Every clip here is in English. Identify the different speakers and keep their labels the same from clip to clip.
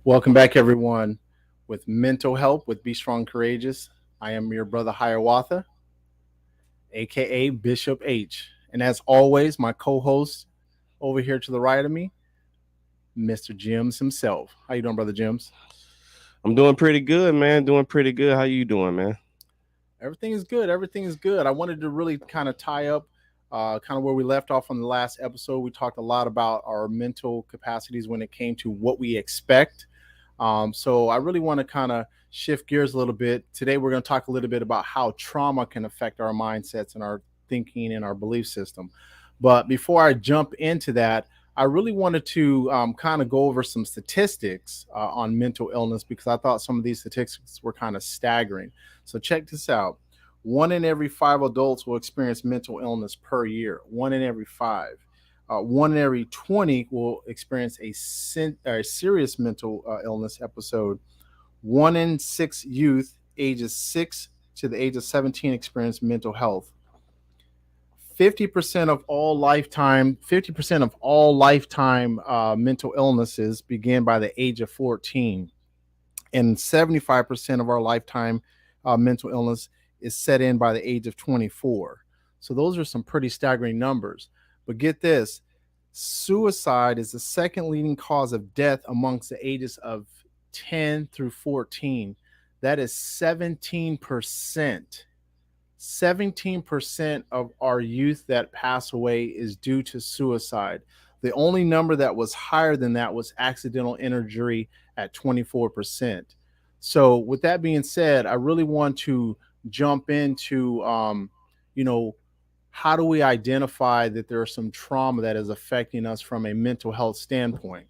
Speaker 1: Welcome back, everyone, with Mental Help with Be Strong Courageous. I am your brother Hiawatha, aka Bishop H. And as always, my co host over here to the right of me, Mr. Jims himself. How you doing, brother Jims?
Speaker 2: I'm doing pretty good, man. Doing pretty good. How you doing, man?
Speaker 1: Everything is good. Everything is good. I wanted to really kind of tie up kind of where we left off on the last episode. We talked a lot about our mental capacities when it came to what we expect. So I really want to kind of shift gears a little bit. Today, we're going to talk a little bit about how trauma can affect our mindsets and our thinking and our belief system. But before I jump into that, I really wanted to kind of go over some statistics on mental illness because I thought some of these statistics were kind of staggering. So check this out. One in every five adults will experience mental illness per year. One in every five. One in every 20 will experience a serious mental illness episode. One in six youth ages 6 to the age of 17 experience mental health. 50% of all lifetime mental illnesses begin by the age of 14, and 75% of our lifetime mental illness is set in by the age of 24. So those are some pretty staggering numbers. But get this, suicide is the second leading cause of death amongst the ages of 10 through 14. That is 17%. 17% of our youth that pass away is due to suicide. The only number that was higher than that was accidental injury at 24%. So, with that being said, I really want to jump into, you know, how do we identify that there's some trauma that is affecting us from a mental health standpoint?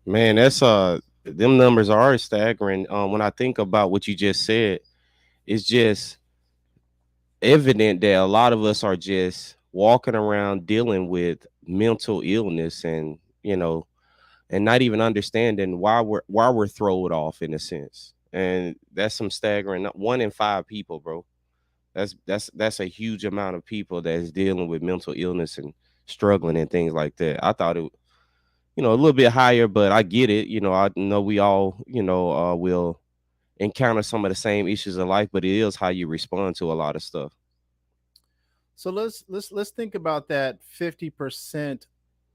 Speaker 2: Man, that's them numbers are staggering. When I think about what you just said, it's just evident that a lot of us are just walking around dealing with mental illness and and not even understanding why we're thrown off in a sense. And that's some staggering. One in five people, bro. That's a huge amount of people that's dealing with mental illness and struggling and things like that. I thought it, a little bit higher, but I get it. I know we all, will encounter some of the same issues in life, but it is how you respond to a lot of stuff.
Speaker 1: So let's think about that 50%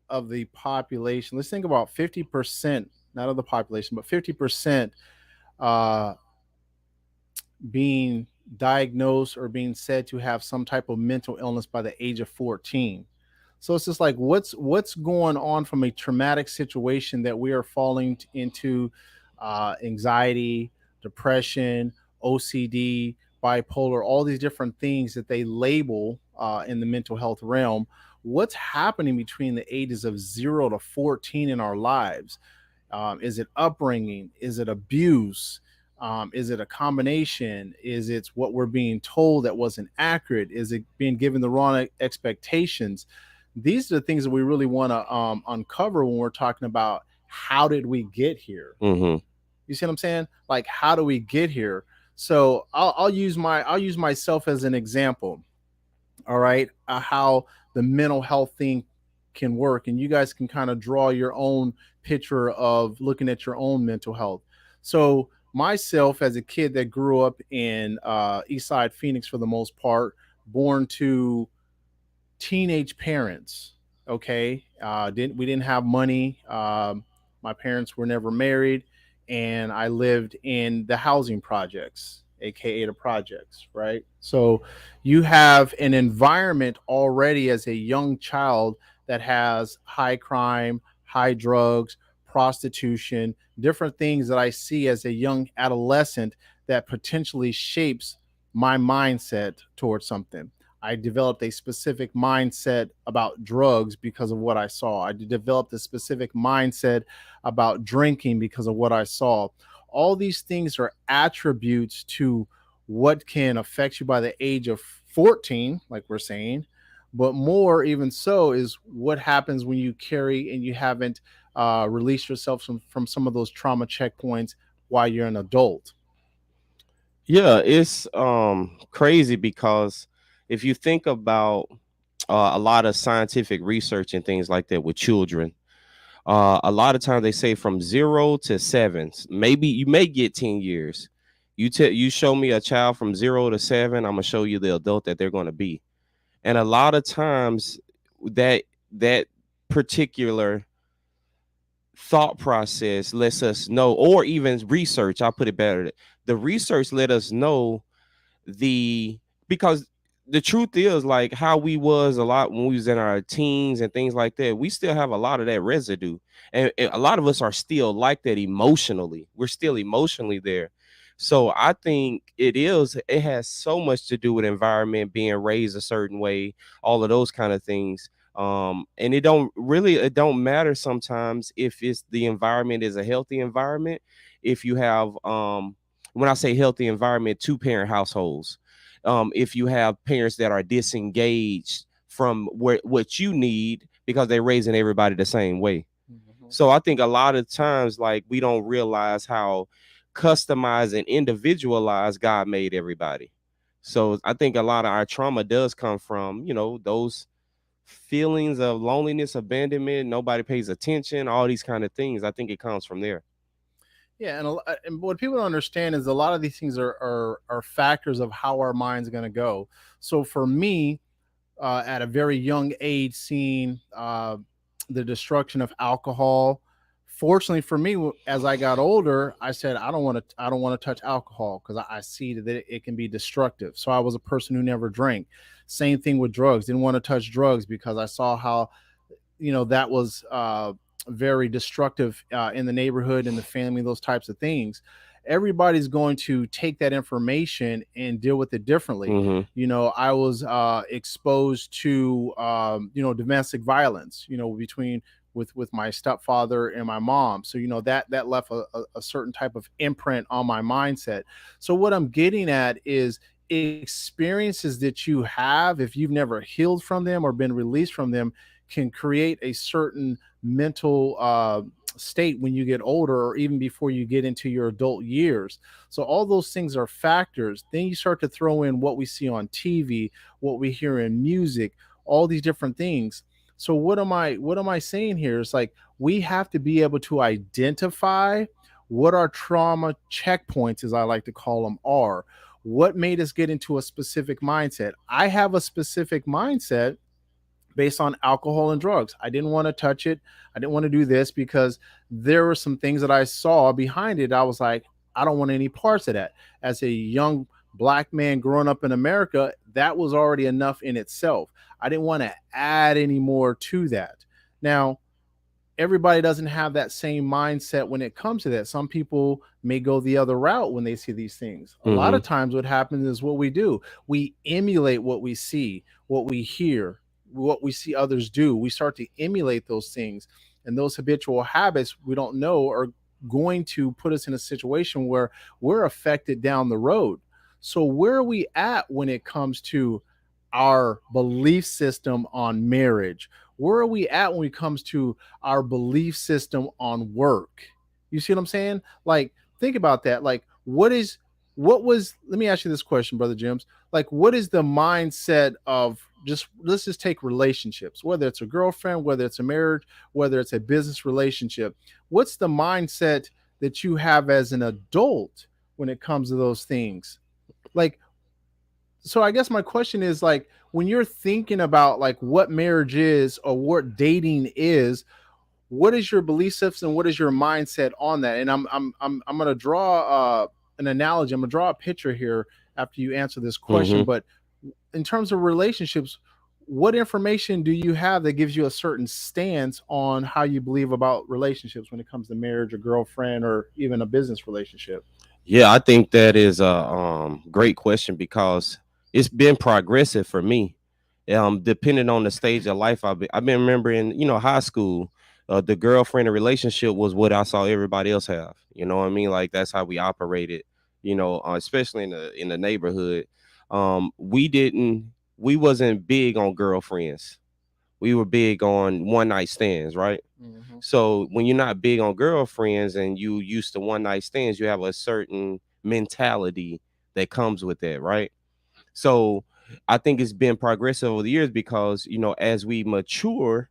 Speaker 1: of the population. Let's think about 50%, not of the population, but 50% uh, being diagnosed or being said to have some type of mental illness by the age of 14. So it's just like what's going on from a traumatic situation that we are falling into, anxiety, depression, OCD, bipolar, all these different things that they label in the mental health realm. What's happening between the ages of 0 to 14 in our lives? Is it upbringing? Is it abuse? Is it a combination? Is it what we're being told that wasn't accurate? Is it being given the wrong expectations? These are the things that we really want to uncover when we're talking about how did we get here.
Speaker 2: Mm-hmm.
Speaker 1: You see what I'm saying? Like, how do we get here? So I'll use myself as an example. All right, how the mental health thing can work, and you guys can kind of draw your own picture of looking at your own mental health. So myself, as a kid that grew up in East Side Phoenix for the most part, born to teenage parents. Okay, didn't we didn't have money. My parents were never married, and I lived in the housing projects, aka the projects. Right, so you have an environment already as a young child that has high crime, high drugs, prostitution, different things that I see as a young adolescent that potentially shapes my mindset towards something. I developed a specific mindset about drugs because of what I saw. I developed a specific mindset about drinking because of what I saw. All these things are attributes to what can affect you by the age of 14, like we're saying. But more, even so, is what happens when you carry and you haven't released yourself from some of those trauma checkpoints while you're an adult.
Speaker 2: Yeah, it's crazy because if you think about a lot of scientific research and things like that with children, A lot of times they say from 0 to 7. Maybe you may get 10 years. You show me a child from 0 to 7, I'm gonna show you the adult that they're gonna be. And a lot of times that particular thought process lets us know, or even research. I'll put it better. The research let us know the because the truth is, like, how we was a lot when we was in our teens and things like that, we still have a lot of that residue, and a lot of us are still like that emotionally. We're still emotionally there. So I think it has so much to do with environment, being raised a certain way, all of those kind of things. And it don't matter sometimes if it's the environment is a healthy environment. If you have when I say healthy environment, two parent households. If you have parents that are disengaged from what you need because they're raising everybody the same way.
Speaker 1: Mhm.
Speaker 2: So I think a lot of times, like, we don't realize how customized and individualized God made everybody. So I think a lot of our trauma does come from, those feelings of loneliness, abandonment, nobody pays attention, all these kind of things. I think it comes from there.
Speaker 1: Yeah, and what people don't understand is a lot of these things are factors of how our mind's going to go. So for me, at a very young age, seeing the destruction of alcohol. Fortunately for me, as I got older, I said I don't want to touch alcohol because I see that it can be destructive. So I was a person who never drank. Same thing with drugs. Didn't want to touch drugs because I saw how that was very destructive in the neighborhood, in the family, those types of things. Everybody's going to take that information and deal with it differently.
Speaker 2: Mm-hmm.
Speaker 1: I was exposed to domestic violence, between with my stepfather and my mom. So that left a certain type of imprint on my mindset. So what I'm getting at is experiences that you have, if you've never healed from them or been released from them, can create a certain mental state when you get older, or even before you get into your adult years. So all those things are factors. Then you start to throw in what we see on TV, what we hear in music, all these different things. So what am I saying here? It's like we have to be able to identify what our trauma checkpoints, as I like to call them, are. What made us get into a specific mindset? I have a specific mindset based on alcohol and drugs. I didn't want to touch it. I didn't want to do this because there were some things that I saw behind it. I was like, I don't want any parts of that. As a young black man growing up in America, that was already enough in itself. I didn't want to add any more to that. Now, everybody doesn't have that same mindset when it comes to that. Some people may go the other route when they see these things. A lot
Speaker 2: Mm-hmm.
Speaker 1: of times, what happens is what we do, we emulate what we see, what we hear, what we see others do. We start to emulate those things. And those habitual habits we don't know are going to put us in a situation where we're affected down the road. So, where are we at when it comes to our belief system on marriage? Where are we at when it comes to our belief system on work? You see what I'm saying? Like, think about that. Like, what was, let me ask you this question, Brother James. Like, what is the mindset of, just let's just take relationships, whether it's a girlfriend, whether it's a marriage, whether it's a business relationship. What's the mindset that you have as an adult when it comes to those things? Like, so I guess my question is, like, when you're thinking about like what marriage is or what dating is, what is your belief system? What is your mindset on that? And I'm gonna draw an analogy. I'm gonna draw a picture here after you answer this question.
Speaker 2: Mm-hmm.
Speaker 1: But in terms of relationships, what information do you have that gives you a certain stance on how you believe about relationships when it comes to marriage or girlfriend or even a business relationship?
Speaker 2: Yeah, I think that is a great question because it's been progressive for me. Depending on the stage of life I've been remembering, high school, the girlfriend and relationship was what I saw everybody else have. You know what I mean? Like, that's how we operated. Especially in the neighborhood. We wasn't big on girlfriends. We were big on one night stands, right?
Speaker 1: Mm-hmm.
Speaker 2: So when you're not big on girlfriends and you used to one night stands, you have a certain mentality that comes with that, right? So I think it's been progressive over the years because, as we mature,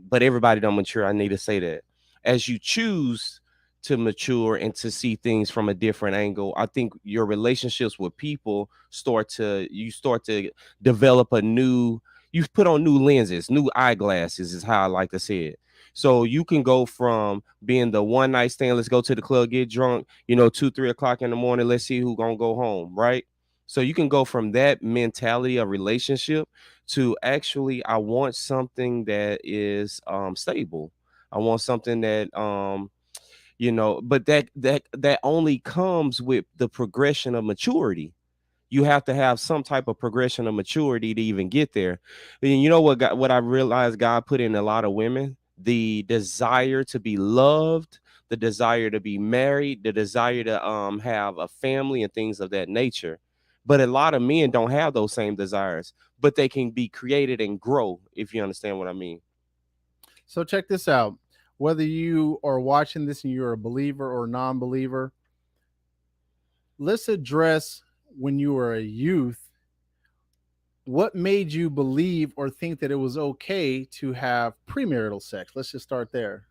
Speaker 2: but everybody don't mature. I need to say that as you choose to mature and to see things from a different angle, I think your relationships with people start to develop a new, you put on new lenses, new eyeglasses is how I like to say it. So you can go from being the one night stand, let's go to the club, get drunk, 2, 3 o'clock in the morning, let's see who gonna go home, right? So you can go from that mentality of relationship to actually, I want something that is stable. I want something that but that only comes with the progression of maturity. You have to have some type of progression of maturity to even get there. And you know what I realized God put in a lot of women? The desire to be loved, the desire to be married, the desire to have a family and things of that nature. But a lot of men don't have those same desires, but they can be created and grow, if you understand what I mean.
Speaker 1: So check this out. Whether you are watching this and you're a believer or non-believer, let's address when you were a youth, what made you believe or think that it was okay to have premarital sex? Let's just start there.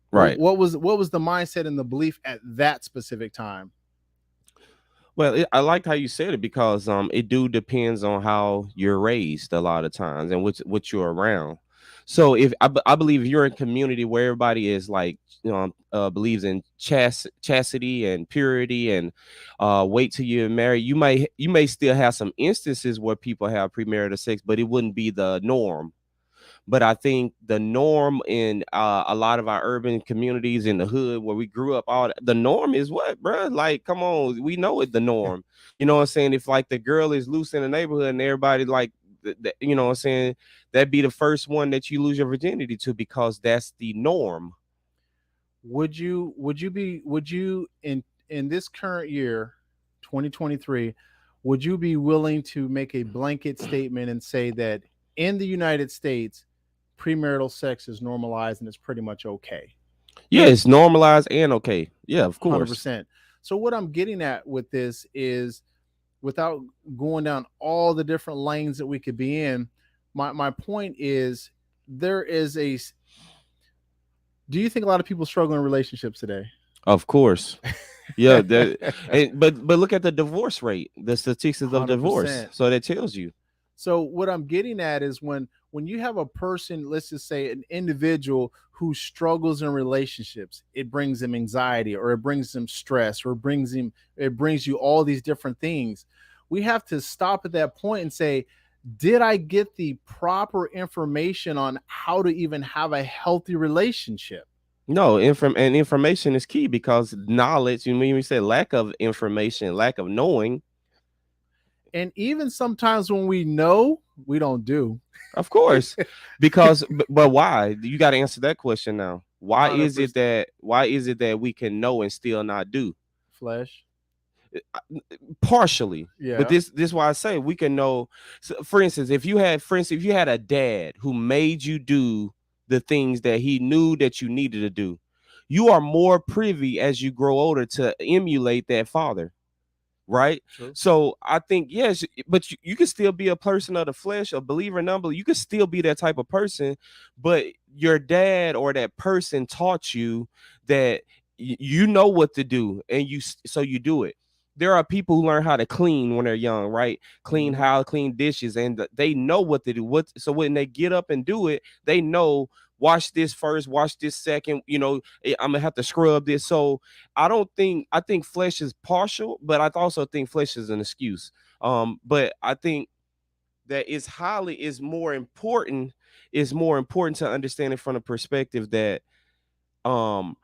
Speaker 2: Right.
Speaker 1: What was the mindset and the belief at that specific time?
Speaker 2: Well, I liked how you said it because it do depends on how you're raised a lot of times and what you're around. So if I believe if you're in a community where everybody is like believes in chastity and purity and wait till you're married, you may still have some instances where people have premarital sex, but it wouldn't be the norm. But I think the norm in a lot of our urban communities in the hood where we grew up, the norm is what, bro? Like, come on, we know it. The norm, you know what I'm saying? If like the girl is loose in the neighborhood and everybody like, you know what I'm saying? That'd be the first one that you lose your virginity to because that's the norm.
Speaker 1: Would you in this current year, 2023, would you be willing to make a blanket statement and say that in the United States, premarital sex is normalized and it's pretty much okay?
Speaker 2: Yeah, it's normalized and okay. Yeah, of course.
Speaker 1: 100%. So what I'm getting at with this is, without going down all the different lanes that we could be in, my point is, there is a, do you think a lot of people struggle in relationships today?
Speaker 2: Of course. Yeah, but look at the divorce rate, the statistics of divorce.
Speaker 1: 100%.
Speaker 2: So that tells you.
Speaker 1: So what I'm getting at is, when you have a person, let's just say an individual who struggles in relationships, it brings them anxiety, or it brings them stress, or it brings you all these different things. We have to stop at that point and say, did I get the proper information on how to even have a healthy relationship?
Speaker 2: No, information is key because knowledge, you mean we say lack of information, lack of knowing,
Speaker 1: And even sometimes when we know, we don't do.
Speaker 2: of course. Because but why? You got to answer that question now. Why is it
Speaker 1: 100%
Speaker 2: that why is it that we can know and still not do?
Speaker 1: flesh.
Speaker 2: Partially. But
Speaker 1: Yeah,
Speaker 2: this is why I say we can know. So for instance, if you had a dad who made you do the things that he knew that you needed to do, you are more privy as you grow older to emulate that father, right?
Speaker 1: true.
Speaker 2: So I think yes, but you can still be a person of the flesh, a believer, non-believer. You can still be that type of person, but your dad or that person taught you that you know what to do, and so you do it. There are people who learn how to clean when they're young, right? Clean
Speaker 1: Mm-hmm.
Speaker 2: how clean dishes, and they know what to do. So when they get up and do it, they know wash this first, wash this second. I'm gonna have to scrub this. So I think flesh is partial, but I also think flesh is an excuse. But I think that is more important to understand it from the perspective that um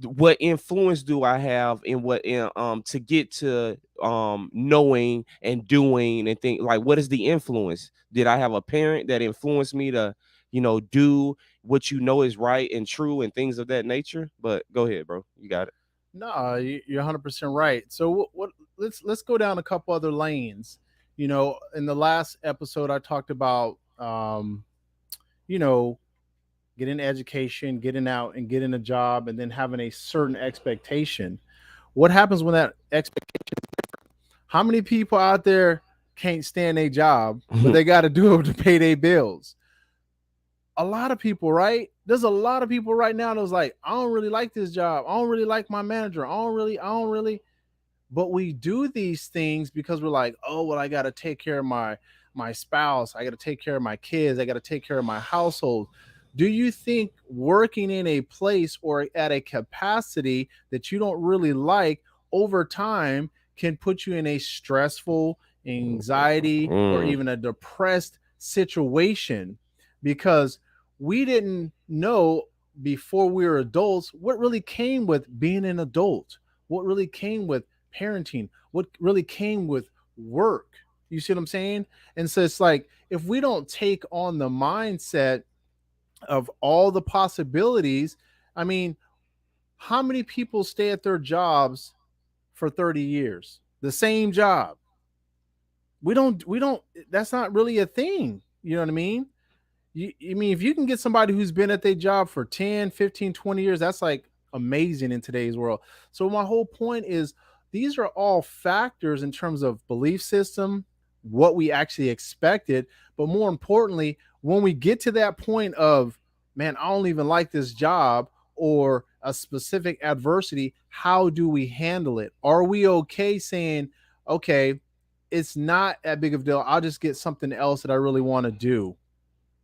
Speaker 2: what influence do I have in what in to get to knowing and doing and think, like, what is the influence? Did I have a parent that influenced me to do what you know is right and true and things of that nature? But go ahead, bro, you got it.
Speaker 1: No, you're 100% right. So what? Let's go down a couple other lanes. In the last episode, I talked about, you know, getting education, getting out, and getting a job, and then having a certain expectation. What happens when that expectation? How many people out there can't stand a job, but they got to do it to pay their bills? A lot of people, right? There's a lot of people right now that's like, I don't really like this job. I don't really like my manager. I don't really. But we do these things because we're like, oh, well, I got to take care of my spouse. I got to take care of my kids. I got to take care of my household. Do you think working in a place or at a capacity that you don't really like over time can put you in a stressful, anxiety, or
Speaker 2: Mm,
Speaker 1: even a depressed situation? Because we didn't know before we were adults what really came with being an adult, what really came with parenting, what really came with work. You see what I'm saying? And so it's like, if we don't take on the mindset of all the possibilities, I mean, how many people stay at their jobs for 30 years? The same job. We don't that's not really a thing. You know what I mean? I mean, if you can get somebody who's been at their job for 10, 15, 20 years, that's like amazing in today's world. So my whole point is these are all factors in terms of belief system, what we actually expected, but more importantly, when we get to that point of, man, I don't even like this job or a specific adversity, how do we handle it? Are we okay saying, okay, it's not that big of a deal. I'll just get something else that I really want to do.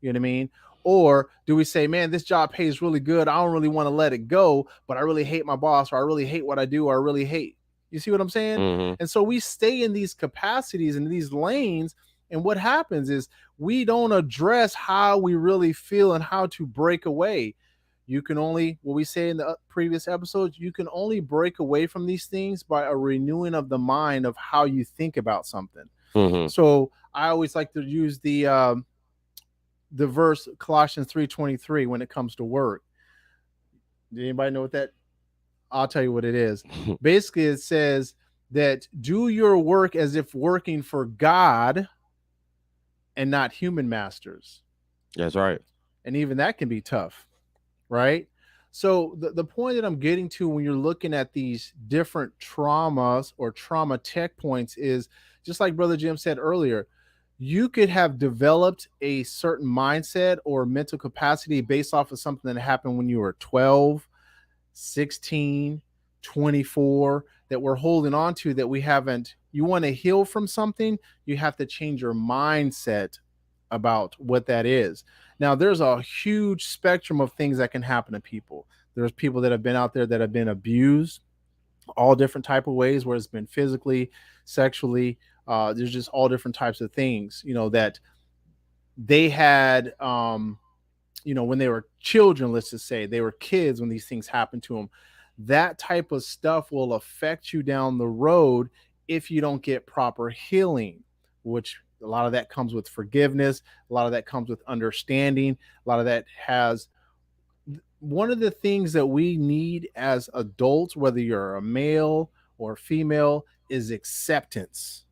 Speaker 1: You know what I mean? Or do we say, man, this job pays really good. I don't really want to let it go, but I really hate my boss, or I really hate what I do, or I really hate. You see what I'm saying?
Speaker 2: mm-hmm,
Speaker 1: And so we stay in these capacities and these lanes. And what happens is we don't address how we really feel and how to break away. You can only, what we say in the previous episodes, you can only break away from these things by a renewing of the mind of how you think about something.
Speaker 2: mm-hmm.
Speaker 1: So I always like to use the verse Colossians 3:23 when it comes to work. Did anybody know what that? I'll tell you what it is. Basically, it says that do your work as if working for God and not human masters.
Speaker 2: That's right.
Speaker 1: And even that can be tough, right? So the point that I'm getting to when you're looking at these different traumas or trauma tech points is just like Brother Jim said earlier, you could have developed a certain mindset or mental capacity based off of something that happened when you were 12, 16, 24 that we're holding on to that we haven't. You want to heal from something, you have to change your mindset about what that is. Now, there's a huge spectrum of things that can happen to people. There's people that have been out there that have been abused, all different type of ways, where it's been physically, sexually. There's just all different types of things, that they had, when they were children, let's just say they were kids when these things happened to them. That type of stuff will affect you down the road if you don't get proper healing, which a lot of that comes with forgiveness. A lot of that comes with understanding. A lot of that has one of the things that we need as adults, whether you're a male or female, is acceptance.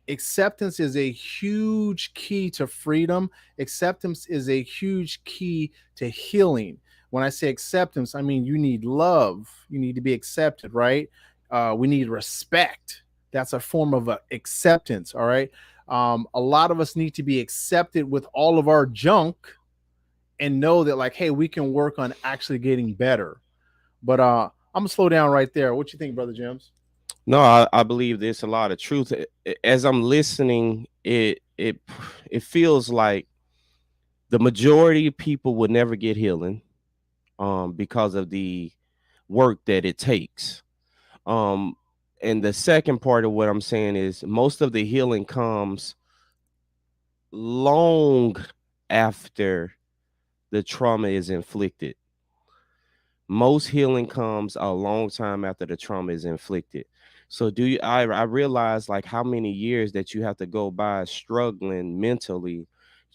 Speaker 1: Acceptance is a huge key to freedom. Acceptance is a huge key to healing. When I say acceptance, I mean you need love. You need to be accepted, right? We need respect. That's a form of acceptance, all right? A lot of us need to be accepted with all of our junk and know that, like, hey, we can work on actually getting better. But I'm gonna slow down right there. What you think, Brother James?
Speaker 2: No, I believe there's a lot of truth. As I'm listening, it feels like the majority of people would never get healing, because of the work that it takes. Um, and the second part of what I'm saying is most of the healing comes long after the trauma is inflicted. Most healing comes a long time after the trauma is inflicted. So I realize like how many years that you have to go by struggling mentally,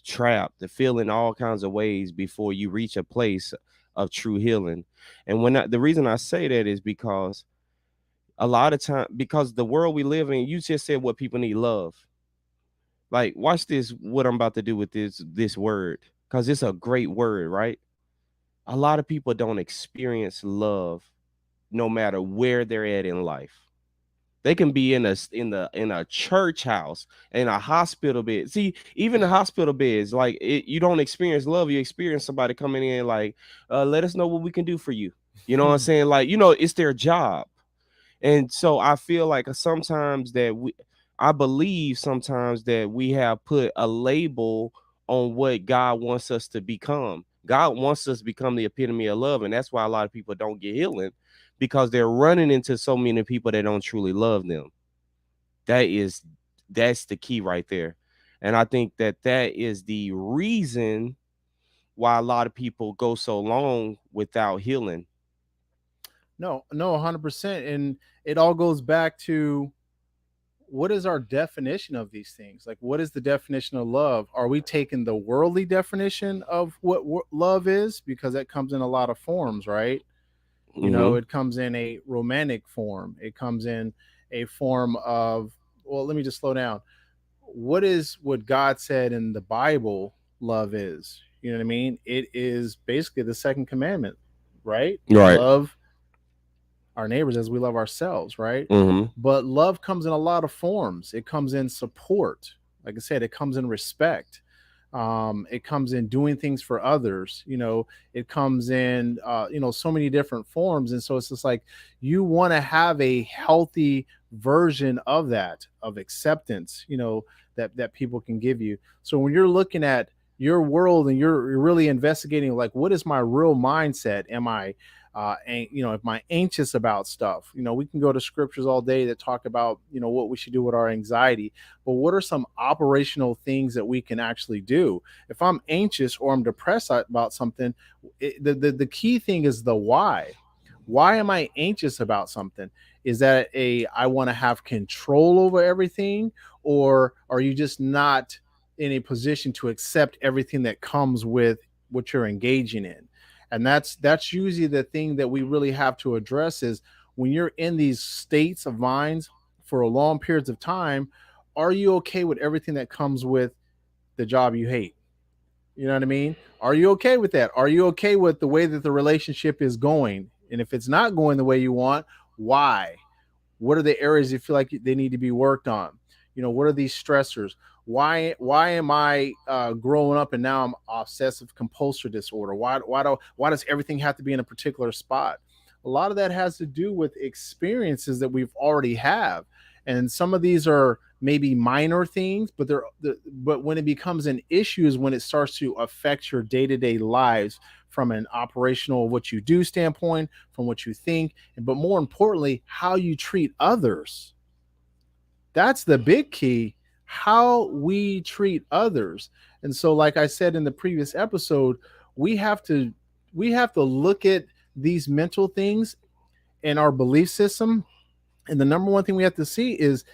Speaker 2: trapped, feeling all kinds of ways before you reach a place of true healing. And the reason I say that is because a lot of time, because the world we live in, you just said what people need: love. Like, watch this, what I'm about to do with this word, because it's a great word, right? A lot of people don't experience love no matter where they're at in life. They can be in a church house, in a hospital bed. See, even the hospital beds, like you don't experience love. You experience somebody coming in like, let us know what we can do for you. You know what I'm saying? Like, it's their job. And so I feel like sometimes that I believe sometimes that we have put a label on what God wants us to become. God wants us to become the epitome of love. And that's why a lot of people don't get healing, because they're running into so many people that don't truly love them. That's the key right there. And I think that is the reason why a lot of people go so long without healing.
Speaker 1: No, no, 100%. And it all goes back to what is our definition of these things? Like, what is the definition of love? Are we taking the worldly definition of what love is? Because that comes in a lot of forms, right?
Speaker 2: Hmm.
Speaker 1: It comes in a romantic form, it comes in a form of, well, let me just slow down. What God said in the Bible love is? You know what I mean? It is basically the second commandment, right?
Speaker 2: Right.
Speaker 1: Love our neighbors as we love ourselves, right?
Speaker 2: Hmm.
Speaker 1: But love comes in a lot of forms. It comes in support. Like I said, it comes in respect. It comes in doing things for others. It comes in, so many different forms. And so it's just like you want to have a healthy version of that, of acceptance, that people can give you. So when you're looking at your world and you're really investigating, like, what is my real mindset? Am I anxious about stuff? We can go to scriptures all day that talk about, what we should do with our anxiety, but what are some operational things that we can actually do? If I'm anxious or I'm depressed about something, the key thing is the why. Why am I anxious about something? Is that I want to have control over everything, or are you just not in a position to accept everything that comes with what you're engaging in? And that's usually the thing that we really have to address is when you're in these states of minds for long periods of time, are you okay with everything that comes with the job you hate? You know what I mean? Are you okay with that? Are you okay with the way that the relationship is going? And if it's not going the way you want, why? What are the areas you feel like they need to be worked on? What are these stressors? Why am I growing up and now I'm obsessive compulsive disorder? Why does everything have to be in a particular spot? A lot of that has to do with experiences that we've already have, and some of these are maybe minor things, but but when it becomes an issue is when it starts to affect your day-to-day lives, from an operational what you do standpoint, from what you think, but more importantly, how you treat others. That's the big key, how we treat others. And so, like I said in the previous episode, we have to we have to look at these mental things in our belief system, and the number one thing we have to see is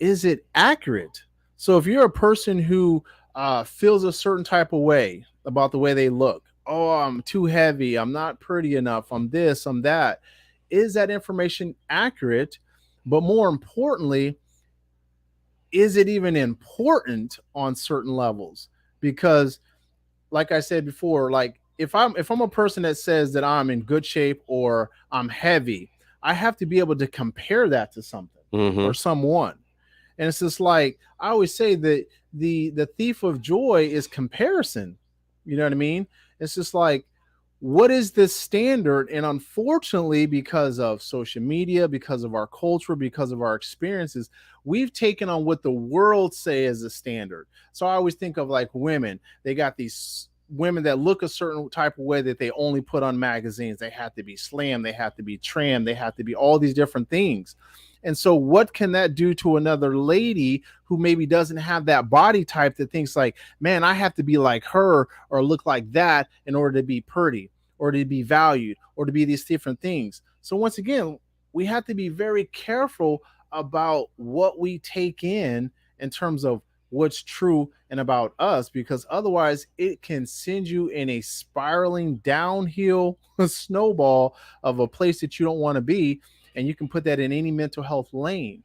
Speaker 1: it accurate? So if you're a person who feels a certain type of way about the way they look, oh, I'm too heavy, I'm not pretty enough, I'm this, I'm that, is that information accurate? But more importantly, is it even important on certain levels? Because, like I said before, like if I'm a person that says that I'm in good shape or I'm heavy, I have to be able to compare that to something or
Speaker 2: Hmm.
Speaker 1: someone. And it's just like I always say that the thief of joy is comparison. You know what I mean? It's just like, what is this standard? And unfortunately, because of social media, because of our culture, because of our experiences, we've taken on what the world say is a standard. So I always think of like women. They got these women that look a certain type of way that they only put on magazines. They have to be slim, they have to be trim, they have to be all these different things. And so, what can that do to another lady who maybe doesn't have that body type, that thinks like, man, I have to be like her or look like that in order to be pretty or to be valued or to be these different things? So, once again, we have to be very careful about what we take in terms of what's true and about us, because otherwise it can send you in a spiraling downhill snowball of a place that you don't want to be, and you can put that in any mental health lane.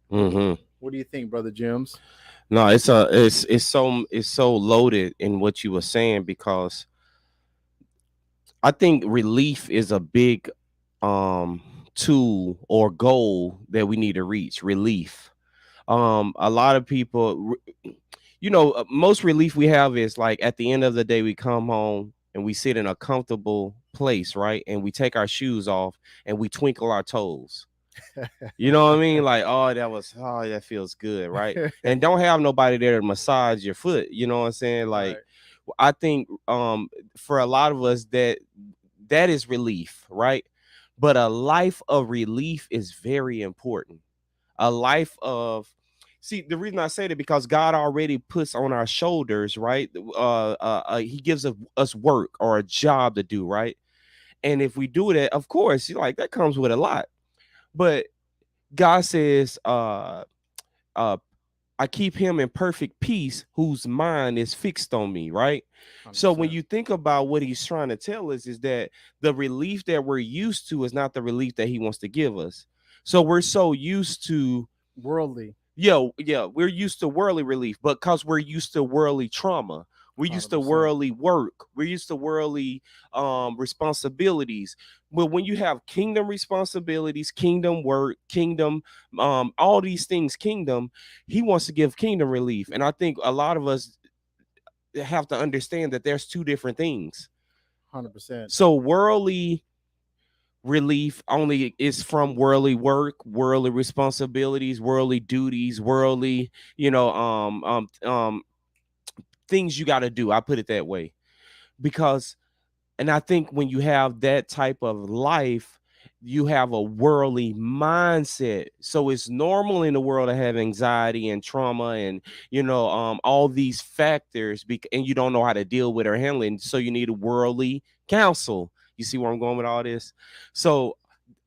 Speaker 2: Hmm.
Speaker 1: What do you think, brother Jims?
Speaker 2: No, it's so loaded in what you were saying, because I think relief is a big um tool or goal that we need to reach, relief. A lot of people, most relief we have is like at the end of the day, we come home and we sit in a comfortable place, right? And we take our shoes off and we twinkle our toes. You know what I mean? Like, oh, that feels good, right? And don't have nobody there to massage your foot. You know what I'm saying? Like,
Speaker 1: Right.
Speaker 2: I think for a lot of us that is relief, right? But a life of relief is very important. A life of See, the reason I say that because God already puts on our shoulders, right? He gives us work or a job to do, right? And if we do that, of course, like that comes with a lot. But God says, uh, I keep him in perfect peace whose mind is fixed on me, right? So when
Speaker 1: 100%.
Speaker 2: you think about what he's trying to tell us is that the relief that we're used to is not the relief that he wants to give us. So we're so used to
Speaker 1: Worldly.
Speaker 2: yeah, we're used to worldly relief, but because we're used to worldly trauma, we're used to
Speaker 1: 100%.
Speaker 2: worldly work, we're used to worldly responsibilities. But when you have kingdom responsibilities, kingdom work, kingdom, all these things, kingdom, he wants to give kingdom relief. And I think a lot of us have to understand that there's two different things.
Speaker 1: 100%.
Speaker 2: So worldly relief only is from worldly work, worldly responsibilities, worldly duties, worldly, things you got to do. I put it that way because, and I think when you have that type of life, you have a worldly mindset. So it's normal in the world to have anxiety and trauma and all these factors, and you don't know how to deal with or handle it. So you need a worldly counsel. You see where I'm going with all this? So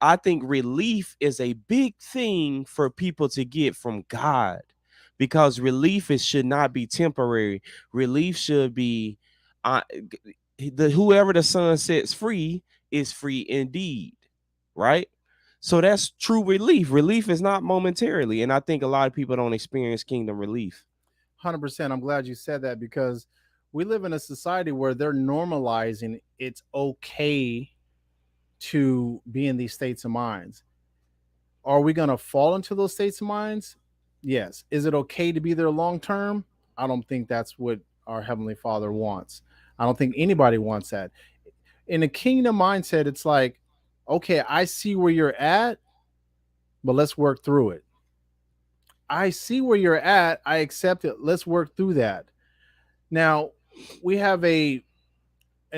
Speaker 2: I think relief is a big thing for people to get from God because relief should not be temporary. Relief should be uh, whoever the son sets free is free indeed, right? So that's true relief. Relief is not momentarily, and I think a lot of people don't experience kingdom relief.
Speaker 1: 100%. I'm glad you said that because we live in a society where they're normalizing it's okay to be in these states of minds. Are we going to fall into those states of minds? Yes. Is it okay to be there long term? I don't think that's what our Heavenly Father wants. I don't think anybody wants that. In a kingdom mindset, it's like, okay, I see where you're at, but let's work through it. I see where you're at. I accept it. Let's work through that. Now, we have and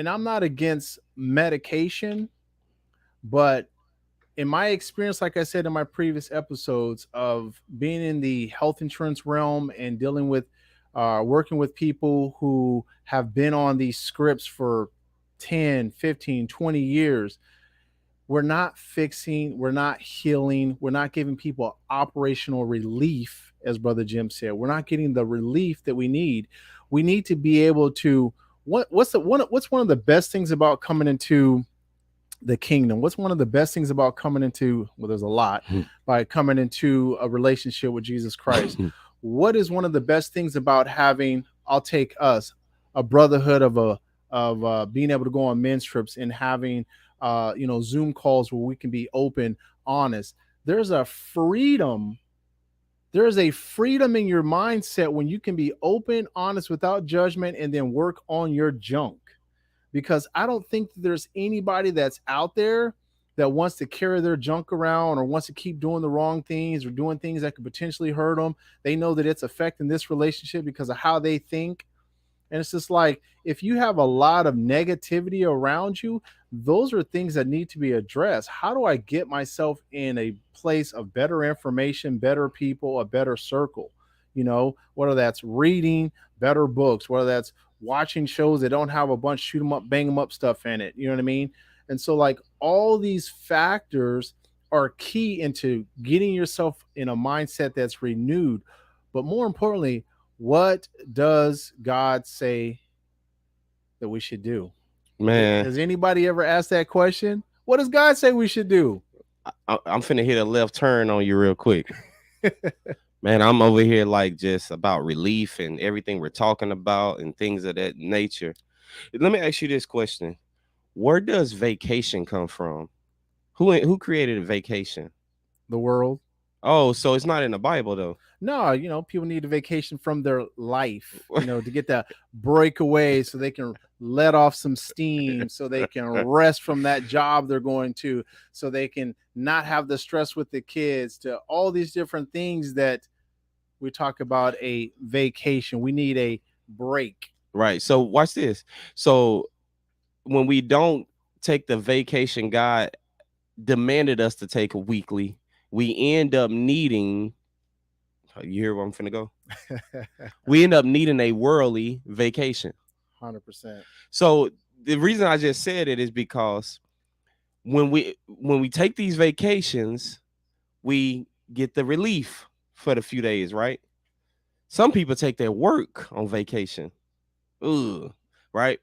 Speaker 1: I'm not against medication, but in my experience, like I said in my previous episodes of being in the health insurance realm and dealing with, working with people who have been on these scripts for 10, 15, 20 years, we're not fixing, we're not healing, we're not giving people operational relief, as Brother Jim said. We're not getting the relief that we need. We need to be able to, what's one of the best things about coming into the kingdom? What's one of the best things about coming into, well, there's a lot, by coming into a relationship with Jesus Christ? What is one of the best things about having, I'll take us, a brotherhood of being able to go on men's trips and having Zoom calls where we can be open, honest. There's a freedom. There's a freedom in your mindset when you can be open, honest, without judgment, and then work on your junk, because I don't think that there's anybody that's out there that wants to carry their junk around or wants to keep doing the wrong things or doing things that could potentially hurt them. They know that it's affecting this relationship because of how they think. And it's just like, if you have a lot of negativity around you, those are things that need to be addressed. How do I get myself in a place of better information, better people, a better circle? Whether that's reading better books, whether that's watching shows that don't have a bunch shoot 'em up, bang 'em up stuff in it. You know what I mean? And so, like, all these factors are key into getting yourself in a mindset that's renewed. But more importantly, what does God say that we should do?
Speaker 2: Man,
Speaker 1: Has anybody ever asked that question? What does God say we should do?
Speaker 2: I'm finna hit a left turn on you real quick. Man, I'm over here like just about relief and everything we're talking about and things of that nature. Let me ask you this question. Where does vacation come from? Who created a vacation?
Speaker 1: The world.
Speaker 2: Oh, so it's not in the Bible though.
Speaker 1: No, people need a vacation from their life, to get that break away so they can let off some steam, so they can rest from that job they're going to, so they can not have the stress with the kids, to all these different things that we talk about a vacation. We need a break.
Speaker 2: Right. So watch this. So when we don't take the vacation God demanded us to take a weekly, we end up needing. You hear where I'm finna go? We end up needing a worldly vacation.
Speaker 1: 100%.
Speaker 2: So the reason I just said it is because when we take these vacations, we get the relief for the few days, right? Some people take their work on vacation. Ugh, right?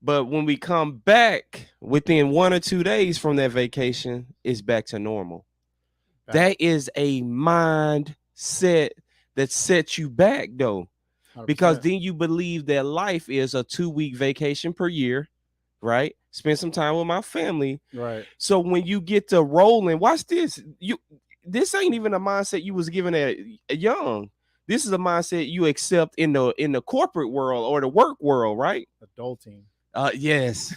Speaker 2: But when we come back within 1 or 2 days from that vacation, it's back to normal. That is a mindset that sets you back, though, because
Speaker 1: 100%.
Speaker 2: then you believe that life is a 2-week vacation per year, right? Spend some time with my family.
Speaker 1: Right.
Speaker 2: So when you get to rolling, watch this. This ain't even a mindset you was given at young. This is a mindset you accept in the corporate world or the work world, right?
Speaker 1: Adulting.
Speaker 2: Yes.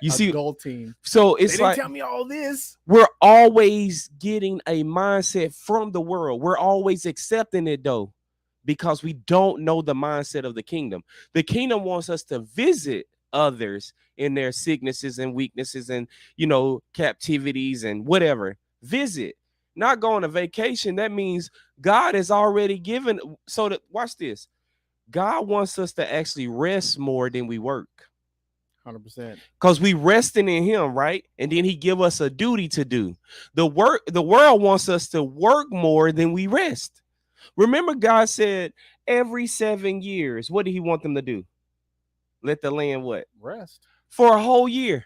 Speaker 2: You see,
Speaker 1: Adulting.
Speaker 2: so
Speaker 1: They
Speaker 2: it's
Speaker 1: didn't
Speaker 2: like
Speaker 1: tell me all this.
Speaker 2: we're always getting a mindset from the world. We're always accepting it though, because we don't know the mindset of the kingdom. The kingdom wants us to visit others in their sicknesses and weaknesses and captivities and whatever. Visit, not go on a vacation. That means God has already given. So that watch this. God wants us to actually rest more than we work.
Speaker 1: 100%.
Speaker 2: Because we resting in him, right? And then he give us a duty to do. The world wants us to work more than we rest. Remember, God said every 7 years, what did he want them to do? Let the land what?
Speaker 1: Rest.
Speaker 2: For a whole year.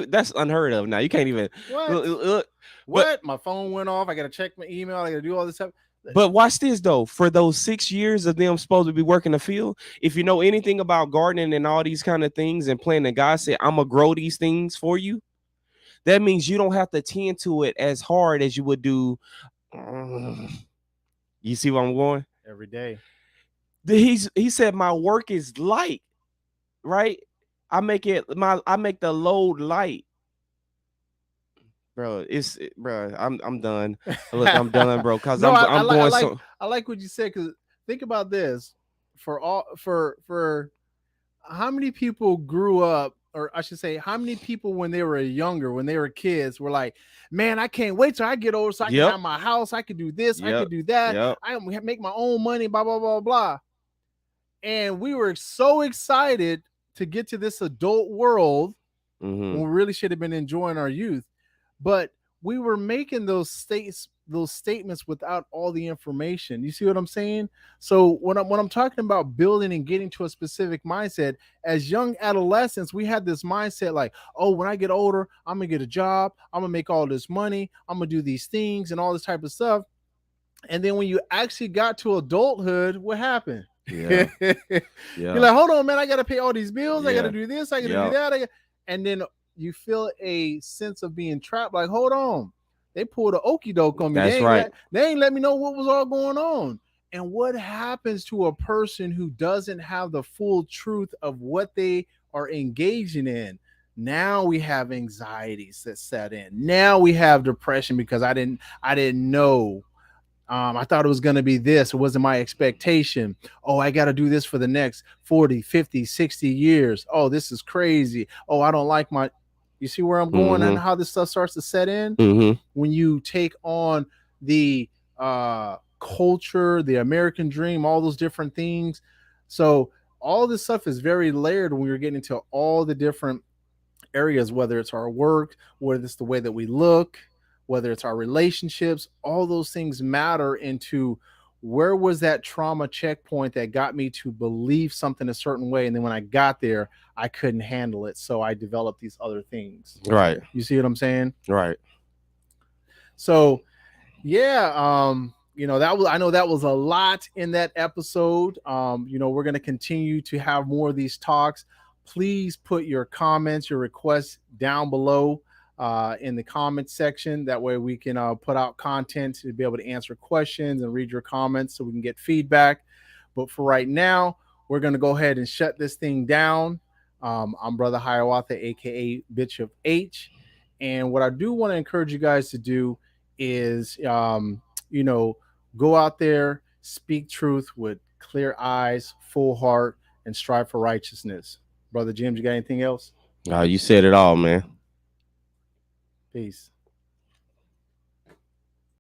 Speaker 2: That's unheard of now. You can't even
Speaker 1: What?
Speaker 2: look.
Speaker 1: What? My phone went off. I gotta check my email. I gotta do all this stuff.
Speaker 2: But watch this though. For those 6 years of them supposed to be working the field, if you know anything about gardening and all these kind of things and planting, God said, I'm gonna grow these things for you. That means you don't have to tend to it as hard as you would do. You see where I'm going?
Speaker 1: Every day.
Speaker 2: He said, my work is light, right? I make the load light. Bro, I'm done. Look, I'm done, bro. Cause
Speaker 1: No,
Speaker 2: I'm going so.
Speaker 1: I like what you said, because think about this. For how many people grew up, or I should say, how many people when they were younger, when they were kids, were like, man, I can't wait till I get older so I can
Speaker 2: Yep.
Speaker 1: have my house, I could do this, I
Speaker 2: Yep.
Speaker 1: could do that,
Speaker 2: Yep.
Speaker 1: I make my own money, blah blah blah blah. And we were so excited to get to this adult world when we really should have been enjoying our youth. But we were making those statements without all the information. You see what I'm saying? So when I'm talking about building and getting to a specific mindset, as young adolescents, we had this mindset like, oh, when I get older, I'm gonna get a job, I'm gonna make all this money, I'm gonna do these things and all this type of stuff. And then when you actually got to adulthood, what happened?
Speaker 2: Yeah.
Speaker 1: You're like, hold on, man, I gotta pay all these bills, I
Speaker 2: Yeah.
Speaker 1: gotta do this, I gotta do that. And then you feel a sense of being trapped. Like, hold on, they pulled a okey doke on me.
Speaker 2: That's right.
Speaker 1: They ain't let me know what was all going on. And what happens to a person who doesn't have the full truth of what they are engaging in? Now we have anxieties that set in. Now we have depression because I didn't know. I thought it was going to be this. It wasn't my expectation. Oh, I got to do this for the next 40, 50, 60 years. Oh, this is crazy. Oh, I don't like my. You see where I'm going and how this stuff starts to set in? When you take on the culture, the American dream, all those different things. So all this stuff is very layered when we're getting into all the different areas, whether it's our work, whether it's the way that we look, whether it's our relationships. All those things matter into where was that trauma checkpoint that got me to believe something a certain way, and then when I got there I couldn't handle it, so I developed these other things.
Speaker 2: Right.
Speaker 1: You see what I'm saying?
Speaker 2: Right.
Speaker 1: So yeah, I know that was a lot in that episode. We're going to continue to have more of these talks. Please put your comments, your requests down below in the comment section. That way we can put out content to be able to answer questions and read your comments so we can get feedback. But for right now, we're going to go ahead and shut this thing down. I'm Brother Hiawatha, aka Bishop H. And what I do want to encourage you guys to do is, you know, go out there, speak truth with clear eyes, full heart, and strive for righteousness. Brother James, you got anything else?
Speaker 2: You said it all, man.
Speaker 1: Peace.